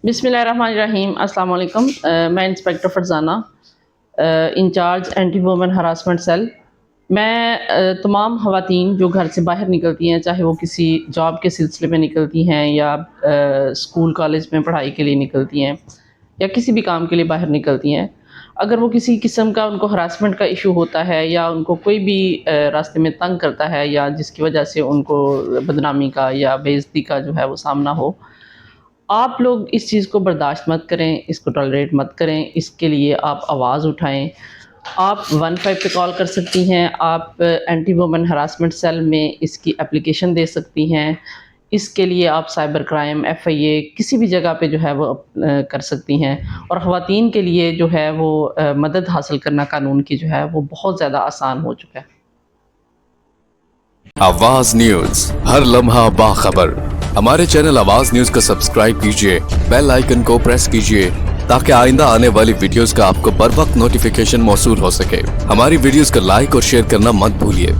बिस्मिल्लाहिर्रहमानिर्रहीम अस्सलाम वालेकुम। मैं inspector Farzana, incharge anti women harassment cell. मैं तमाम ख़वातीन जो घर से बाहर निकलती हैं, चाहे वो किसी जॉब के सिलसिले में निकलती हैं या स्कूल कॉलेज में पढ़ाई के लिए निकलती हैं या किसी भी काम के लिए बाहर निकलती हैं, अगर वो किसी किस्म का उनको हरासमेंट का इशू होता है या उनको कोई भी रास्ते में तंग करता है या जिसकी वजह से उनको बदनामी का या बेइज्जती का जो है वो सामना हो, आप लोग इस चीज़ को बर्दाश्त मत करें, इसको टॉलरेट मत करें। इसके लिए आप आवाज़ उठाएँ। आप 15 पे कॉल कर सकती हैं, आप एंटी वुमेन हरासमेंट सेल में इसकी एप्लीकेशन दे सकती हैं। इसके लिए आप साइबर क्राइम, एफआईए किसी भी जगह पे जो है वो कर सकती हैं। और ख़वातीन के लिए जो है वो मदद हासिल करना कानून की जो है वो बहुत ज़्यादा आसान हो चुका है। आवाज न्यूज, हर लम्हा बाखबर। हमारे चैनल आवाज न्यूज को सब्सक्राइब कीजिए, बेल आइकन को प्रेस कीजिए ताकि आइंदा आने वाली वीडियोस का आपको बर वक्त नोटिफिकेशन मौसूल हो सके। हमारी वीडियोस को लाइक और शेयर करना मत भूलिए।